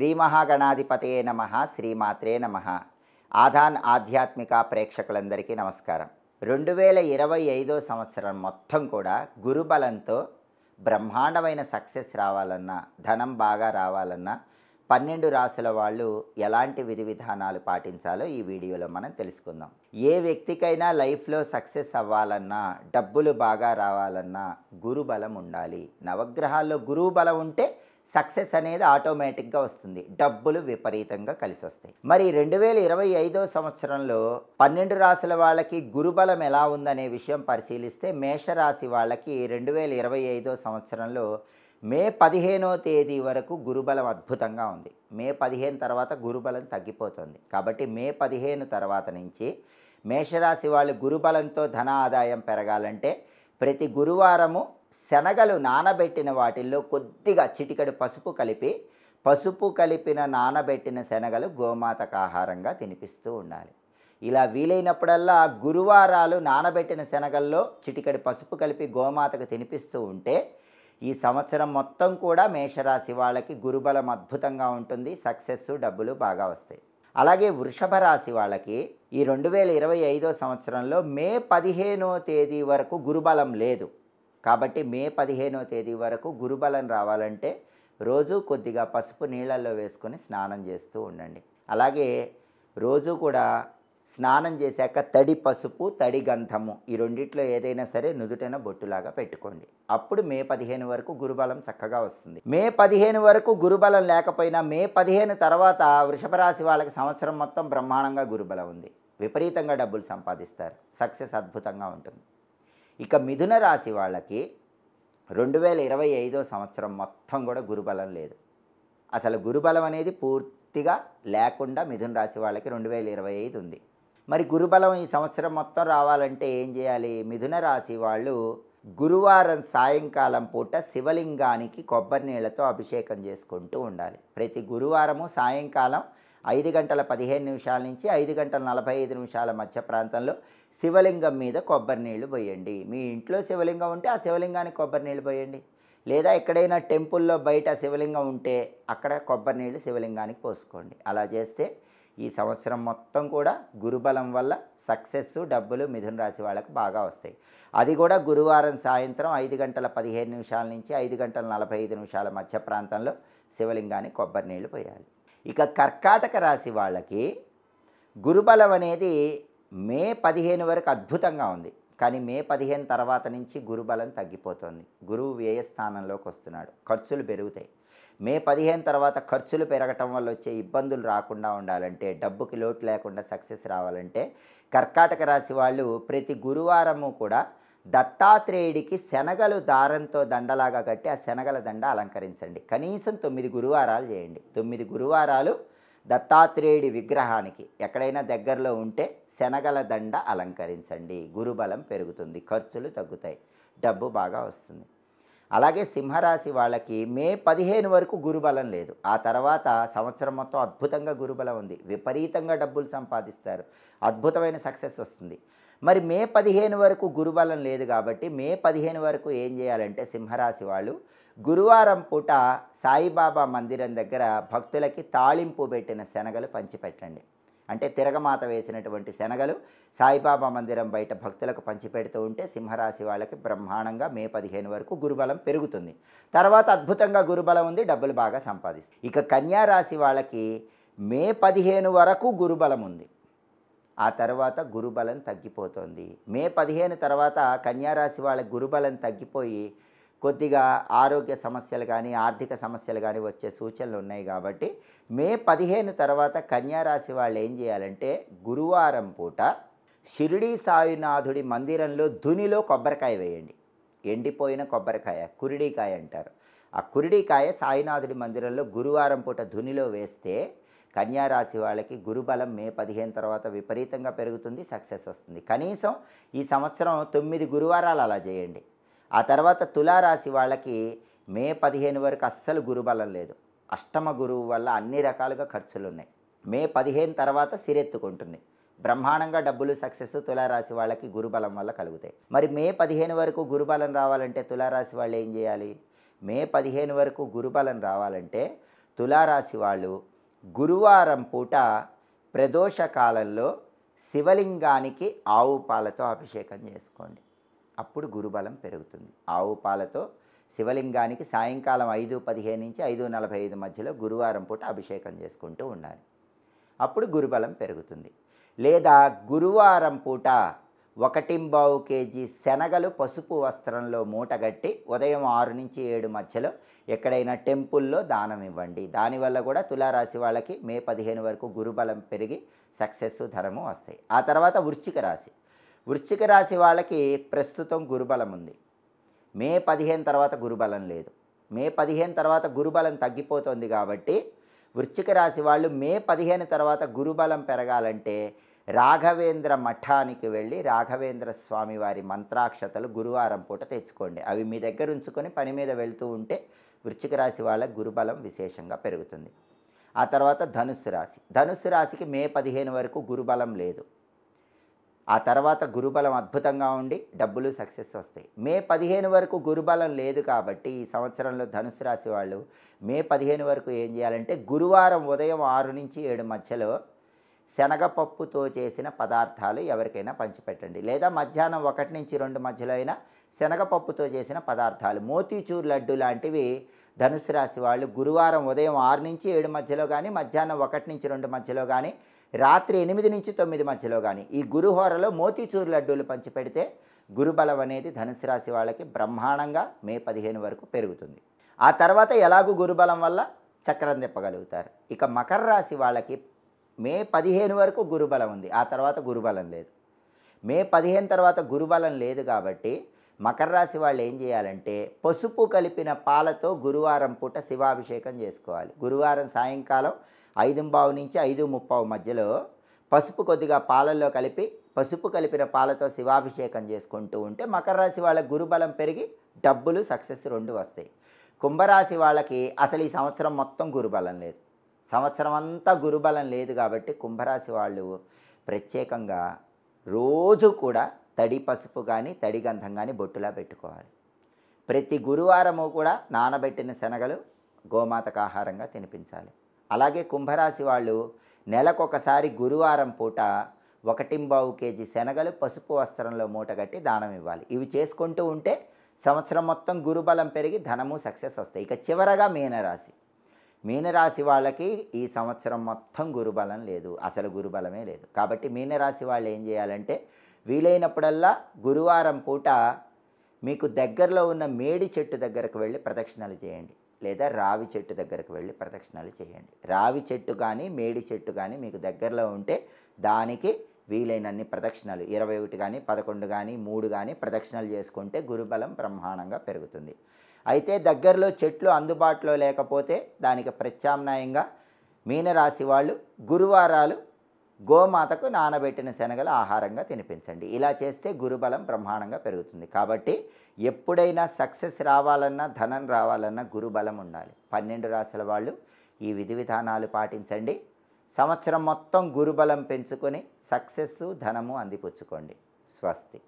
శ్రీ మహాగణాధిపతయే నమః, శ్రీమాత్రే నమః. ఆధాన్ ఆధ్యాత్మిక ప్రేక్షకులందరికీ నమస్కారం. 2025 సంవత్సరం మొత్తం కూడా గురుబలంతో బ్రహ్మాండమైన సక్సెస్ రావాలన్నా, ధనం బాగా రావాలన్నా 12 రాసుల వాళ్ళు ఎలాంటి విధి విధానాలు పాటించాలో ఈ వీడియోలో మనం తెలుసుకుందాం. ఏ వ్యక్తికైనా లైఫ్లో సక్సెస్ అవ్వాలన్నా, డబ్బులు బాగా రావాలన్నా గురుబలం ఉండాలి. నవగ్రహాల్లో గురువు బలం ఉంటే సక్సెస్ అనేది ఆటోమేటిక్గా వస్తుంది, డబ్బులు విపరీతంగా కలిసి వస్తాయి. మరి 2025 సంవత్సరంలో 12 రాసుల వాళ్ళకి గురుబలం ఎలా ఉందనే విషయం పరిశీలిస్తే, మేషరాశి వాళ్ళకి 2025 సంవత్సరంలో మే 15వ తేదీ వరకు గురుబలం అద్భుతంగా ఉంది. మే 15 తర్వాత గురుబలం తగ్గిపోతుంది. కాబట్టి మే 15 తర్వాత నుంచి మేషరాశి వాళ్ళు గురుబలంతో ధన ఆదాయం పెరగాలంటే ప్రతి గురువారము శనగలు నానబెట్టిన వాటిల్లో కొద్దిగా చిటికెడు పసుపు కలిపిన నానబెట్టిన శనగలు గోమాతకు ఆహారంగా తినిపిస్తూ ఉండాలి. ఇలా వీలైనప్పుడల్లా గురువారాలు నానబెట్టిన శనగల్లో చిటికెడు పసుపు కలిపి గోమాతకు తినిపిస్తూ ఉంటే ఈ సంవత్సరం మొత్తం కూడా మేషరాశి వాళ్ళకి గురుబలం అద్భుతంగా ఉంటుంది. సక్సెస్, డబ్బులు బాగా వస్తాయి. అలాగే వృషభ రాశి వాళ్ళకి ఈ 2025 సంవత్సరంలో మే 15వ తేదీ వరకు గురుబలం లేదు. కాబట్టి మే 15వ తేదీ వరకు గురుబలం రావాలంటే రోజు కొద్దిగా పసుపు నీళ్ళల్లో వేసుకొని స్నానం చేస్తూ ఉండండి. అలాగే రోజు కూడా స్నానం చేశాక తడి పసుపు, తడి గంధము ఈ రెండిట్లో ఏదైనా సరే నుదుటైన బొట్టులాగా పెట్టుకోండి. అప్పుడు మే 15 వరకు గురుబలం చక్కగా వస్తుంది. మే 15 వరకు గురుబలం లేకపోయినా మే 15 తర్వాత వృషభ రాశి వాళ్ళకి సంవత్సరం మొత్తం బ్రహ్మాండంగా గురుబలం ఉంది. విపరీతంగా డబ్బులు సంపాదిస్తారు. సక్సెస్ అద్భుతంగా ఉంటుంది. ఇక మిథున రాశి వాళ్ళకి 2025 సంవత్సరం మొత్తం కూడా గురుబలం లేదు. అసలు గురుబలం అనేది పూర్తిగా లేకుండా మిథున రాశి వాళ్ళకి 2025 ఉంది. మరి గురుబలం ఈ సంవత్సరం మొత్తం రావాలంటే ఏం చేయాలి? మిథున రాశి వాళ్ళు గురువారం సాయంకాలం పూట శివలింగానికి కొబ్బరి నీళ్ళతో అభిషేకం చేసుకుంటూ ఉండాలి. ప్రతి గురువారము సాయంకాలం 5 గంటల 15 నిమిషాల నుంచి 5 గంటల 45 నిమిషాల మధ్య ప్రాంతంలో శివలింగం మీద కొబ్బరి నీళ్లు పోయండి. మీ ఇంట్లో శివలింగం ఉంటే ఆ శివలింగానికి కొబ్బరి నీళ్ళు పోయండి. లేదా ఎక్కడైనా టెంపుల్లో బయట శివలింగం ఉంటే అక్కడ కొబ్బరి నీళ్ళు శివలింగానికి పోసుకోండి. అలా చేస్తే ఈ సంవత్సరం మొత్తం కూడా గురుబలం వల్ల సక్సెస్, డబ్బులు మిథున రాశి వాళ్ళకి బాగా వస్తాయి. అది కూడా గురువారం సాయంత్రం 5 గంటల 15 నిమిషాల నుంచి 5 గంటల 45 నిమిషాల మధ్య ప్రాంతంలో శివలింగానికి కొబ్బరి నీళ్ళు పోయాలి. ఇక కర్కాటక రాశి వాళ్ళకి గురుబలం అనేది మే 15 వరకు అద్భుతంగా ఉంది. కానీ మే 15 తర్వాత నుంచి గురుబలం తగ్గిపోతుంది. గురువు వ్యయస్థానంలోకి వస్తున్నాడు, ఖర్చులు పెరుగుతాయి. మే 15 తర్వాత ఖర్చులు పెరగటం వల్ల వచ్చే ఇబ్బందులు రాకుండా ఉండాలంటే, డబ్బుకి లోటు లేకుండా సక్సెస్ రావాలంటే కర్కాటక రాశి వాళ్ళు ప్రతి గురువారము కూడా దత్తాత్రేయుడికి శనగలు దారంతో దండలాగా కట్టి ఆ శనగల దండ అలంకరించండి. కనీసం 9 గురువారాలు చేయండి. 9 గురువారాలు దత్తాత్రేయుడి విగ్రహానికి ఎక్కడైనా దగ్గరలో ఉంటే శనగల దండ అలంకరించండి. గురుబలం పెరుగుతుంది, ఖర్చులు తగ్గుతాయి, డబ్బు బాగా వస్తుంది. అలాగే సింహరాశి వాళ్ళకి మే 15 వరకు గురుబలం లేదు. ఆ తర్వాత సంవత్సరం మొత్తం అద్భుతంగా గురుబలం ఉంది. విపరీతంగా డబ్బులు సంపాదిస్తారు, అద్భుతమైన సక్సెస్ వస్తుంది. మరి మే 15 వరకు గురుబలం లేదు కాబట్టి మే 15 వరకు ఏం చేయాలంటే సింహరాశి వాళ్ళు గురువారం పూట సాయిబాబా మందిరం దగ్గర భక్తులకి తాళింపు పెట్టిన శనగలు పంచిపెట్టండి. అంటే తిరగమాత వేసినటువంటి శనగలు సాయిబాబా మందిరం బయట భక్తులకు పంచిపెడుతూ ఉంటే సింహరాశి వాళ్ళకి బ్రహ్మాండంగా మే 15 వరకు గురుబలం పెరుగుతుంది. తర్వాత అద్భుతంగా గురుబలం ఉంది, డబ్బులు బాగా సంపాదిస్తుంది. ఇక కన్యారాశి వాళ్ళకి మే 15 వరకు గురుబలం ఉంది. ఆ తర్వాత గురుబలం తగ్గిపోతుంది. మే 15 తర్వాత కన్యారాశి వాళ్ళ గురుబలం తగ్గిపోయి కొద్దిగా ఆరోగ్య సమస్యలు కానీ ఆర్థిక సమస్యలు కానీ వచ్చే సూచనలు ఉన్నాయి. కాబట్టి మే 15 తర్వాత కన్యారాశి వాళ్ళు ఏం చేయాలంటే గురువారం పూట షిరిడీ సాయినాథుడి మందిరంలో ధునిలో కొబ్బరికాయ వేయండి. ఎండిపోయిన కొబ్బరికాయ, కురిడికాయ అంటారు. ఆ కురిడికాయ సాయినాథుడి మందిరంలో గురువారం పూట ధునిలో వేస్తే కన్యారాశి వాళ్ళకి గురుబలం మే 15 తర్వాత విపరీతంగా పెరుగుతుంది, సక్సెస్ వస్తుంది. కనీసం ఈ సంవత్సరం 9 గురువారాలు అలా చేయండి. ఆ తర్వాత తులారాశి వాళ్ళకి మే 15 వరకు అస్సలు గురుబలం లేదు. అష్టమ గురువు వల్ల అన్ని రకాలుగా ఖర్చులు ఉన్నాయి. మే 15 తర్వాత సిరెత్తుకుంటుంది. బ్రహ్మాండంగా డబ్బులు, సక్సెస్ తులారాశి వాళ్ళకి గురుబలం వల్ల కలుగుతాయి. మరి మే 15 వరకు గురుబలం రావాలంటే తులారాశి వాళ్ళు ఏం చేయాలి? మే 15 వరకు గురుబలం రావాలంటే తులారాశి వాళ్ళు గురువారం పూట ప్రదోష కాలంలో శివలింగానికి ఆవు పాలతో అభిషేకం చేసుకోండి. అప్పుడు గురుబలం పెరుగుతుంది. ఆవు పాలతో శివలింగానికి సాయంకాలం 5:15 నుంచి 5:45 మధ్యలో గురువారం పూట అభిషేకం చేసుకుంటూ ఉండాలి. అప్పుడు గురుబలం పెరుగుతుంది. లేదా గురువారం పూట 1.25 కేజీ శనగలు పసుపు వస్త్రంలో మూటగట్టి ఉదయం 6 నుంచి 7 మధ్యలో ఎక్కడైనా టెంపుల్లో దానం ఇవ్వండి. దానివల్ల కూడా తులారాశి వాళ్ళకి మే 15 వరకు గురుబలం పెరిగి సక్సెస్, ధనము వస్తాయి. ఆ తర్వాత వృశ్చిక రాశి. వృశ్చిక రాశి వాళ్ళకి ప్రస్తుతం గురుబలం ఉంది. మే 15 తర్వాత గురుబలం లేదు. మే 15 తర్వాత గురుబలం తగ్గిపోతుంది. కాబట్టి వృశ్చిక రాశి వాళ్ళు మే 15 తర్వాత గురుబలం పెరగాలంటే రాఘవేంద్ర మఠానికి వెళ్ళి రాఘవేంద్ర స్వామి వారి మంత్రాక్షతలు గురువారం పూట తెచ్చుకోండి. అవి మీ దగ్గర ఉంచుకొని పని మీద వెళ్తూ ఉంటే వృశ్చిక రాశి వాళ్ళకి గురుబలం విశేషంగా పెరుగుతుంది. ఆ తర్వాత ధనుస్సు రాశి. ధనుస్సు రాశికి మే 15 వరకు గురుబలం లేదు. ఆ తర్వాత గురుబలం అద్భుతంగా ఉండి డబ్బులు సక్సెస్ వస్తాయి. మే 15 వరకు గురుబలం లేదు కాబట్టి ఈ సంవత్సరంలో ధనుసు రాశి వాళ్ళు మే 15 వరకు ఏం చేయాలంటే గురువారం ఉదయం 6 నుంచి 7 మధ్యలో శనగపప్పుతో చేసిన పదార్థాలు ఎవరికైనా పంచిపెట్టండి. లేదా మధ్యాహ్నం 1 నుంచి 2 మధ్యలో అయినా శనగపప్పుతో చేసిన పదార్థాలు, మోతీచూర్ లడ్డు లాంటివి ధనుసు రాశి వాళ్ళు గురువారం ఉదయం 6 నుంచి 7 మధ్యలో కానీ, మధ్యాహ్నం 1 నుంచి 2 మధ్యలో కానీ, రాత్రి 8 నుంచి 9 మధ్యలో కానీ ఈ గురుహోరలో మోతీచూర్ లడ్డూలు పంచిపెడితే గురుబలం అనేది ధనుసు రాశి వాళ్ళకి బ్రహ్మాండంగా మే 15 వరకు పెరుగుతుంది. ఆ తర్వాత ఎలాగూ గురుబలం వల్ల చక్రం తిప్పగలుగుతారు. ఇక మకర రాశి వాళ్ళకి మే 15 వరకు గురుబలం ఉంది. ఆ తర్వాత గురుబలం లేదు. మే 15 తర్వాత గురుబలం లేదు కాబట్టి మకర రాశి వాళ్ళు ఏం చేయాలంటే పసుపు కలిపిన పాలతో గురువారం పూట శివాభిషేకం చేసుకోవాలి. గురువారం సాయంకాలం 5:15 నుంచి 5:30 మధ్యలో పసుపు కొద్దిగా పాలల్లో కలిపి పసుపు కలిపిన పాలతో శివాభిషేకం చేసుకుంటూ ఉంటే మకర రాశి వాళ్ళకి గురుబలం పెరిగి డబ్బులు, సక్సెస్ 2 వస్తాయి. కుంభరాశి వాళ్ళకి అసలు ఈ సంవత్సరం మొత్తం గురుబలం లేదు. సంవత్సరం అంతా గురుబలం లేదు కాబట్టి కుంభరాశి వాళ్ళు ప్రత్యేకంగా రోజు కూడా తడి పసుపు కానీ తడి గంధం కానీ బొట్టులా పెట్టుకోవాలి. ప్రతి గురువారము కూడా నానబెట్టిన శనగలు గోమాతకు ఆహారంగా తినిపించాలి. అలాగే కుంభరాశి వాళ్ళు నెలకొకసారి గురువారం పూట 1.25 కేజీ శనగలు పసుపు వస్త్రంలో మూటగట్టి దానం ఇవ్వాలి. ఇవి చేసుకుంటూ ఉంటే సంవత్సరం మొత్తం గురుబలం పెరిగి ధనము, సక్సెస్ వస్తాయి. ఇక చివరగా మీనరాశి. మీనరాశి వాళ్ళకి ఈ సంవత్సరం మొత్తం గురుబలం లేదు. అసలు గురుబలమే లేదు. కాబట్టి మీనరాశి వాళ్ళు ఏం చేయాలంటే వీలైనప్పుడల్లా గురువారం పూట మీకు దగ్గరలో ఉన్న మేడి చెట్టు దగ్గరకు వెళ్ళి ప్రదక్షిణలు చేయండి. లేదా రావి చెట్టు దగ్గరకు వెళ్ళి ప్రదక్షిణలు చేయండి. రావి చెట్టు కానీ మేడి చెట్టు కానీ మీకు దగ్గరలో ఉంటే దానికి వీలైనన్ని ప్రదక్షిణలు 21 కానీ 11 కానీ 3 కానీ ప్రదక్షిణలు చేసుకుంటే గురుబలం బ్రహ్మాండంగా పెరుగుతుంది. అయితే దగ్గరలో చెట్లు అందుబాటులో లేకపోతే దానికి ప్రత్యామ్నాయంగా మీనరాశి వాళ్ళు గురువారాలు గోమాతకు నానబెట్టిన శనగలు ఆహారంగా తినిపించండి. ఇలా చేస్తే గురుబలం బ్రహ్మాండంగా పెరుగుతుంది. కాబట్టి ఎప్పుడైనా సక్సెస్ రావాలన్నా, ధనం రావాలన్నా గురుబలం ఉండాలి. 12 రాశుల వాళ్ళు ఈ విధి విధానాలు పాటించండి. సంవత్సరం మొత్తం గురుబలం పెంచుకొని సక్సెస్సు, ధనము అందిపుచ్చుకోండి. స్వస్తి.